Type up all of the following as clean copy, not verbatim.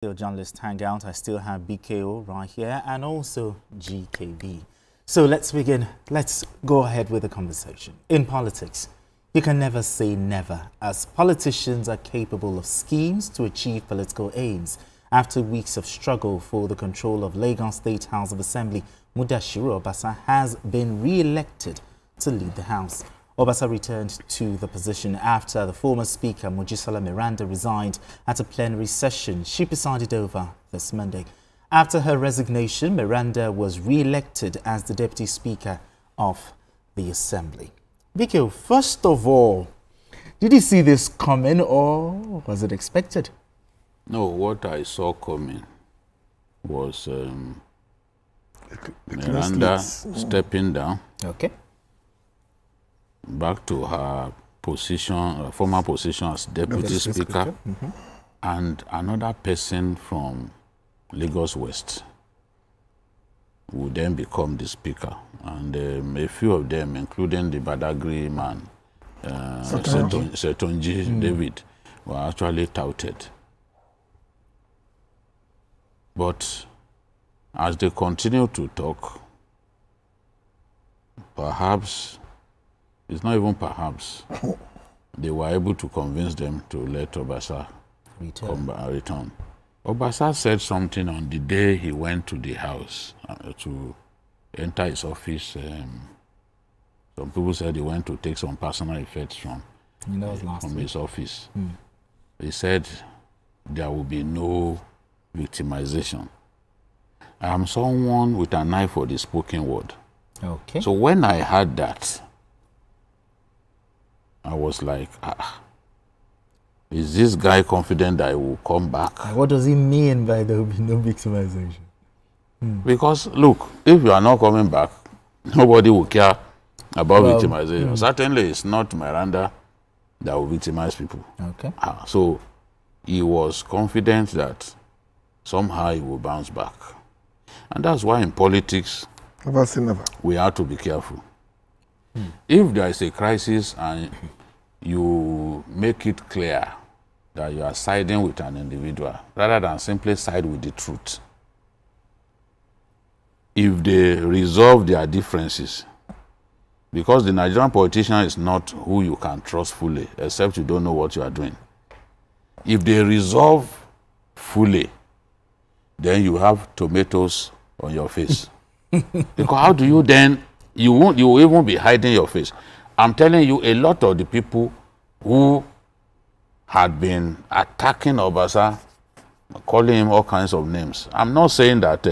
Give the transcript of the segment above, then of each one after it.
Still journalist hangout. I still have BKO right here and also GKB. So let's begin. Let's go ahead with the conversation. In politics, you can never say never, as politicians are capable of schemes to achieve political aims. After weeks of struggle for the control of Lagos State House of Assembly, Mudashiru Obasa has been re-elected to lead the House. Obasa returned to the position after the former Speaker, Mojisola Miranda, resigned at a plenary session she presided over this Monday. After her resignation, Miranda was re-elected as the Deputy Speaker of the Assembly. Vicky, first of all, did you see this coming or was it expected? No, what I saw coming was Miranda stepping down. Okay. Back to her position, former position as Deputy Speaker, and another person from Lagos West would then become the Speaker. And a few of them, including the Badagry man, Setonji David, were actually touted. But as they continue to talk, perhaps, it's not even perhaps, they were able to convince them to let Obasa return. Obasa said something on the day he went to the house to enter his office. Some people said he went to take some personal effects from his office. He said there will be no victimization. I am someone with an eye for the spoken word. Okay. So when I heard that, I was like, is this guy confident that he will come back? What does he mean by there will be no victimization? Because, look, if you are not coming back, nobody will care about victimization. Certainly, it's not Miranda that will victimize people. Okay. So he was confident that somehow he will bounce back. And that's why in politics, never say never. We have to be careful. If there is a crisis and you make it clear that you are siding with an individual rather than simply side with the truth, if they resolve their differences, because the Nigerian politician is not who you can trust fully, except you don't know what you are doing. If they resolve fully, then you have tomatoes on your face. Because how do you then, you will even be hiding your face. I'm telling you, a lot of the people who had been attacking Obasa, calling him all kinds of names. I'm not saying that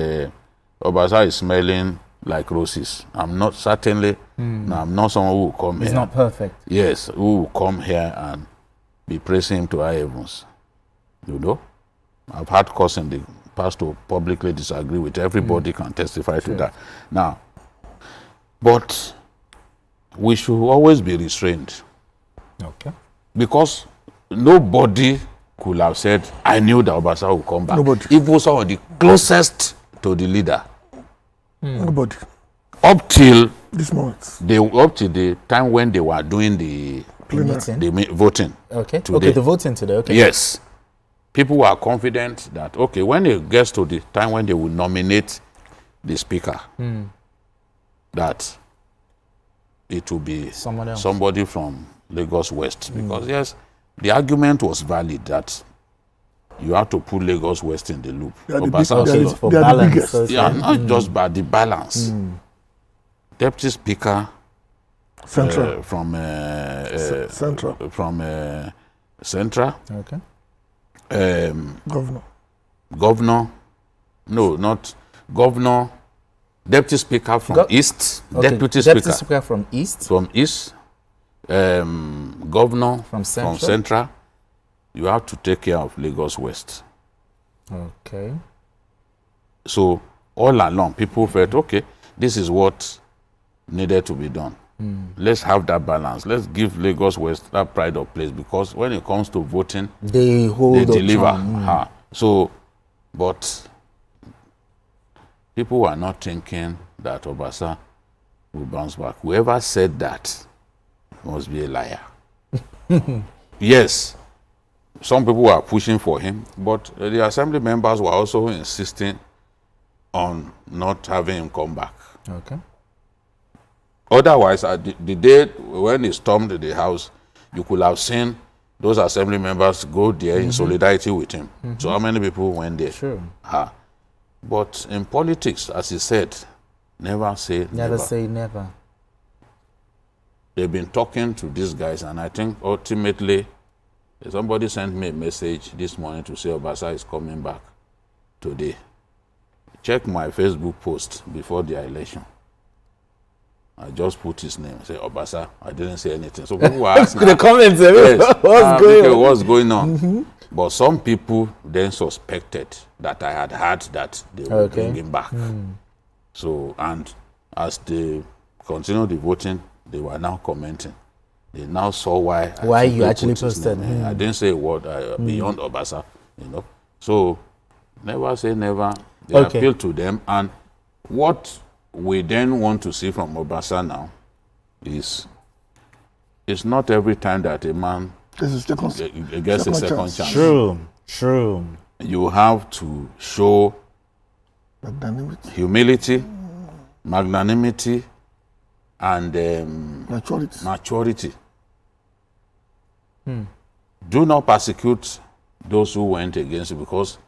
Obasa is smelling like roses. I'm not, certainly, no, I'm not someone who will come here. He's not perfect. Yes, who will come here and be praising him to high heavens. You know? I've had cause in the past to publicly disagree with. Everybody can testify to that. Now, but we should always be restrained. Okay. Because nobody could have said, I knew that Obasa would come back. Nobody. Even some of the closest to the leader. Nobody. Up till this moment. Up to the time when they were doing the voting. Okay. Today. Okay, the voting today. Okay. Yes. People were confident that, okay, when it gets to the time when they will nominate the speaker, that it will be somebody from Lagos West. Because, yes, the argument was valid that you have to put Lagos West in the loop. For balance. Yeah, not just by the balance. Deputy Speaker Central. From Central. Okay. Governor. No, not governor. Deputy Speaker from East. Okay. Deputy Speaker from East. From East. Governor from Central. You have to take care of Lagos West. Okay. So all along, people felt, okay, this is what needed to be done. Let's have that balance. Let's give Lagos West that pride of place, because when it comes to voting, they deliver. So, but people were not thinking that Obasa will bounce back. Whoever said that must be a liar. Yes, some people were pushing for him, but the assembly members were also insisting on not having him come back. Okay. Otherwise, the day when he stormed the house, you could have seen those assembly members go there in solidarity with him. So how many people went there? Sure. But in politics, as he said, never say never. Never say never. They've been talking to these guys, and I think ultimately, somebody sent me a message this morning to say Obasa is coming back today. Check my Facebook post before the election. I just put his name, say Obasa. I didn't say anything. So people were asking the comments, yes, what's going on? But some people then suspected that I had heard that they would bring him back. So, and as they continued the voting, they were now commenting. They now saw why you actually posted. I didn't say a word beyond Obasa, you know. So, never say never. They appeal to them. And what we then want to see from Obasa now is it's not every time that a man gets a second chance. True. You have to show humility, magnanimity, and maturity. Do not persecute those who went against you because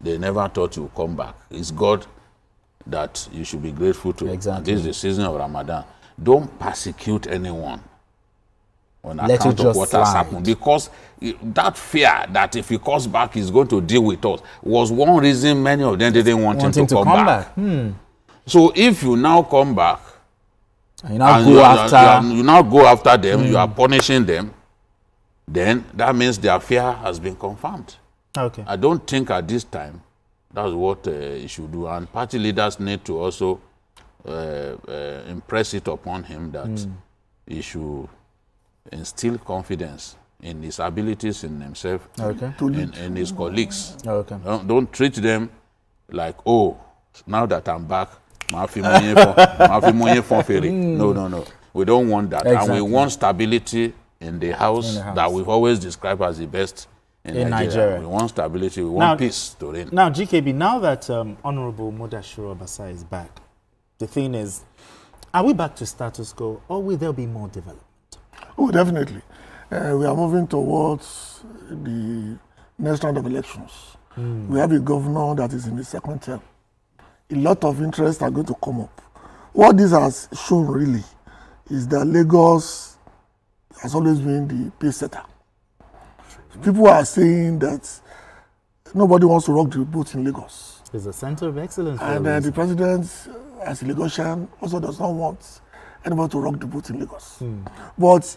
they never thought you would come back. It's God that you should be grateful to. Exactly. And this is the season of Ramadan. Don't persecute anyone on account of what has happened. Because that fear that if he comes back, he's going to deal with us was one reason many of them didn't want him to come back. So if you now come back, you now go after them, you are punishing them, then that means their fear has been confirmed. Okay. I don't think at this time that's what he should do. And party leaders need to also impress it upon him that he should instill confidence in his abilities, in himself, in his colleagues. Don't treat them like, oh, now that I'm back, no. We don't want that. And we want stability in the house, that we've always described as the best in Nigeria. We want stability, we want peace to reign. Now, GKB, now that Honorable Mudashiru Obasa is back, the thing is, are we back to status quo, or will there be more development? Oh, definitely. We are moving towards the next round of elections. We have a governor that is in the second term. A lot of interests are going to come up. What this has shown really is that Lagos has always been the pace setter. People are saying that nobody wants to rock the boat in Lagos. It's a center of excellence. And the president, as a Lagosian, also does not want anybody to rock the boat in Lagos. But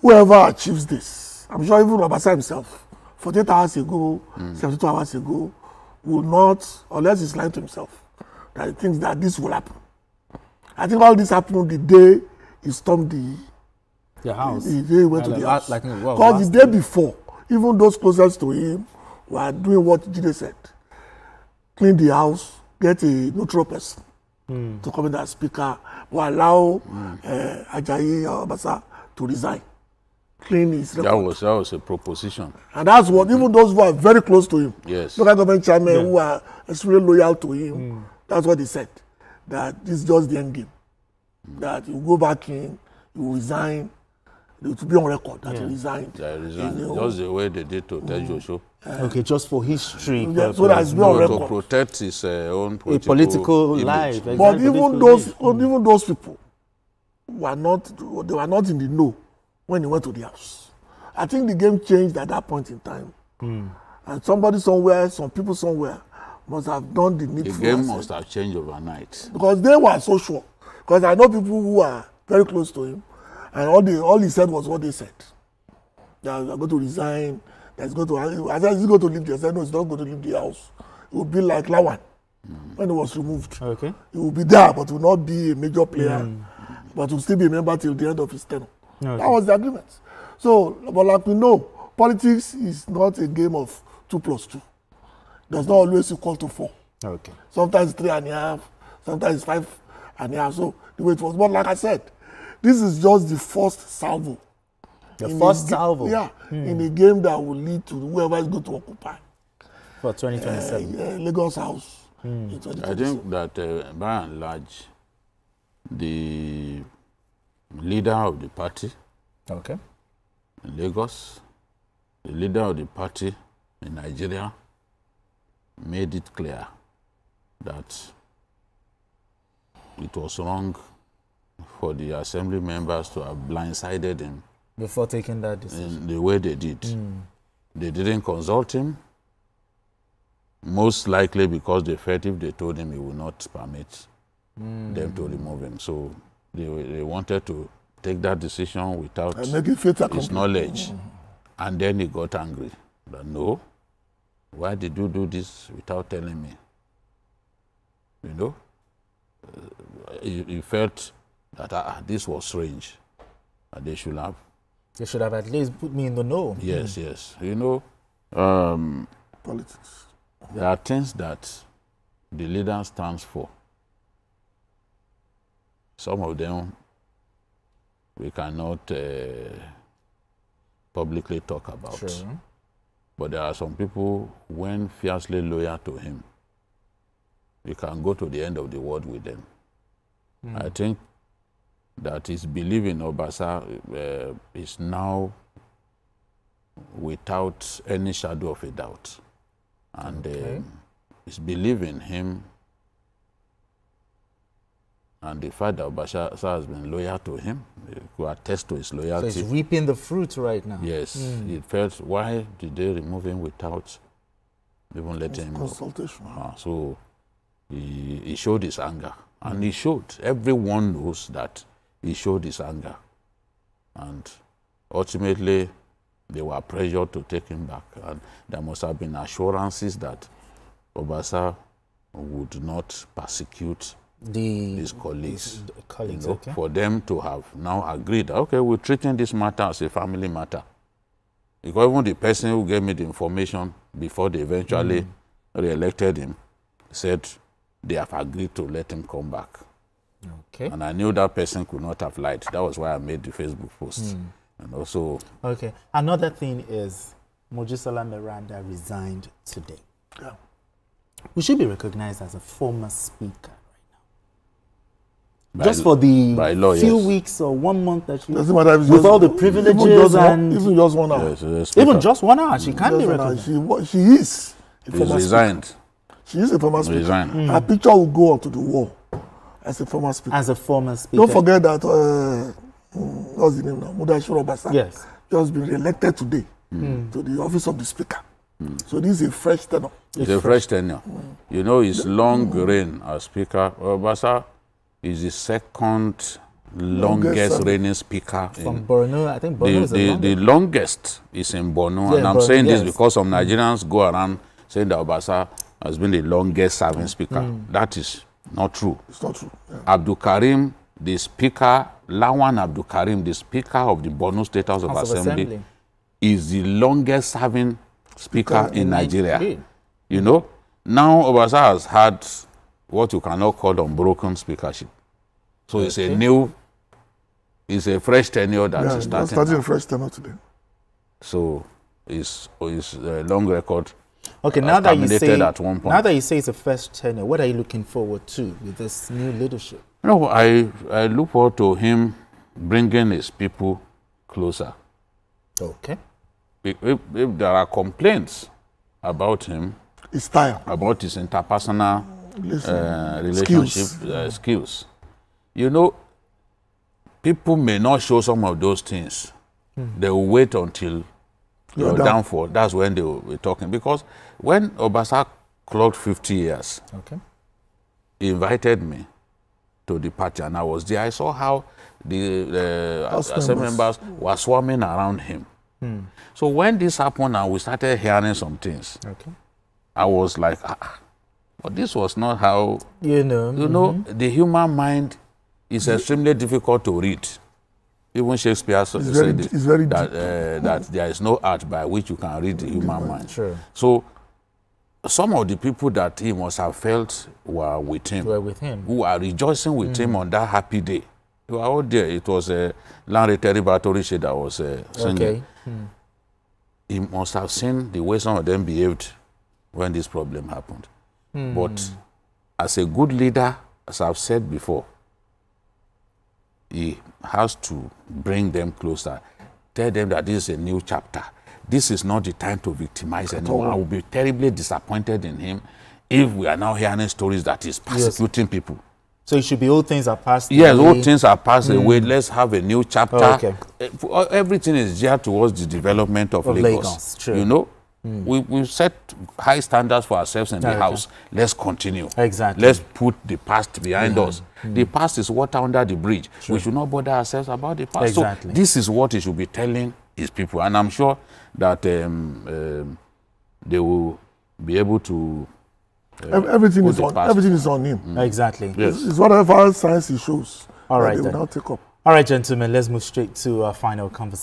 whoever achieves this, I'm sure even Obasa himself, 48 hours ago, 72 hours ago, will not, unless he's lying to himself, that he thinks that this will happen. I think all this happened the day he stormed the house. The day he went to the house. Because the day before, even those closest to him were doing what Jide said. Clean the house, get a neutral person to come in as speaker, or allow Ajayi Obasa to resign. Clean his record. That was a proposition. And that's what, even those who are very close to him, yes, local government chairmen who are extremely loyal to him, that's what they said. That this is just the end game. That you go back in, you resign, to be on record that he resigned. Yeah, resigned. Just the way they did to Tejo. Okay, just for history. So that's on record. To protect his own political life. Exactly. But even those people were not in the know when he went to the house. I think the game changed at that point in time. And somebody somewhere, some people somewhere must have done the needful. The game must have changed overnight. Because they were so sure. Because I know people who are very close to him, and all he said was what they said. That they're going to resign. That's going to. I said, he's going to leave the house. I said, no, he's not going to leave the house. It will be like Lawan when he was removed. Okay. He will be there, but will not be a major player, but will still be a member till the end of his tenure. Okay. That was the agreement. So, but like we know, politics is not a game of 2+2. Does not always equal to 4. Okay. Sometimes 3.5, sometimes 5.5. So the way it was. But like I said, this is just the first salvo The first salvo. Yeah, in a game that will lead to whoever is going to occupy. For 2027. Lagos House. In I think that by and large, the leader of the party Okay. in Lagos, the leader of the party in Nigeria, made it clear that it was wrong for the assembly members to have blindsided him Before taking that decision. in the way they did. They didn't consult him, most likely because they felt if they told him, he would not permit them to remove him. So they wanted to take that decision without his knowledge. And then he got angry. That, no, why did you do this without telling me? You know? He felt that this was strange. And they should have. They should have at least put me in the know. Yes, yes. You know, politics. there are things that the leader stands for. Some of them we cannot publicly talk about. Sure. But there are some people, when fiercely loyal to him, you can go to the end of the world with them. I think that his belief in Obasa is now without any shadow of a doubt. And his belief in him and the fact that Obasa has been loyal to him, who attest to his loyalty. So he's reaping the fruit right now. Yes, he felt, why did they remove him without even letting him consultation? So he showed his anger, and he showed. Everyone knows that he showed his anger, and ultimately they were pressured to take him back, and there must have been assurances that Obasa would not persecute his colleagues, you know, for them to have now agreed, okay, we're treating this matter as a family matter. Because even the person who gave me the information before they eventually re-elected him said they have agreed to let him come back. Okay. And I knew that person could not have lied. That was why I made the Facebook post. And also... Okay. Another thing is Mojisola Meranda resigned today. Yeah. We should be recognized as a former speaker. Just for the law, few weeks or 1 month that she, doesn't matter if with all the privileges and even just 1 hour. Yes, even just 1 hour, she can be recognized. She is a former resigned. speaker. She is a former speaker. Resigned. Her picture will go onto the wall as a former speaker. As a former speaker. Don't forget that, what's the name now? Mudashiru Obasa. Yes. Just been re-elected today to the office of the speaker. So this is a fresh tenure. It's a fresh tenure. You know, his long reign as speaker, Obasa is the second longest reigning speaker from Borno. I think Borno is the longest is in Borno, and I'm Borno, saying this because some Nigerians go around saying that Obasa has been the longest serving speaker. That is not true. It's not true. Yeah. Abdul Karim, the speaker, Lawan Abdul Karim, the speaker of the Borno State House of Assembly, is the longest serving speaker in Nigeria. You know, now Obasa has had what you cannot call unbroken speakership. So it's a fresh tenure that is starting a fresh tenure today. So it's a long record. Okay, now that you say it's a fresh tenure, what are you looking forward to with this new leadership? No, I look forward to him bringing his people closer. Okay. If there are complaints about him, his style, about his interpersonal relationship skills, you know, people may not show some of those things. They will wait until you're down for. That's when they will be talking. Because when Obasa clocked 50 years, he invited me to the party, and I was there. I saw how the assembly members were swarming around him. So when this happened and we started hearing some things, I was like, but this was not how, you know, the human mind is extremely difficult to read. Even Shakespeare said that there is no art by which you can read the human mind. Sure. So some of the people that he must have felt were with him, who are rejoicing with him on that happy day, You are all there. It was Lanre Territory that was singing. Okay. He must have seen the way some of them behaved when this problem happened. But as a good leader, as I've said before, he has to bring them closer, tell them that this is a new chapter. This is not the time to victimize anyone. I will be terribly disappointed in him if we are now hearing stories that he's persecuting people. So it should be all things are passed Yes, away. all things are passed away. Let's have a new chapter. Oh, okay. Everything is geared towards the development of Lagos. True. You know, we set high standards for ourselves in the house. Let's continue. Exactly. Let's put the past behind us. The past is water under the bridge. True. We should not bother ourselves about the past. Exactly. So this is what he should be telling his people. And I'm sure that they will be able to everything is on him. Exactly. Yes. It's whatever science he shows. All right, they will then. now take up. All right, gentlemen, let's move straight to our final conversation.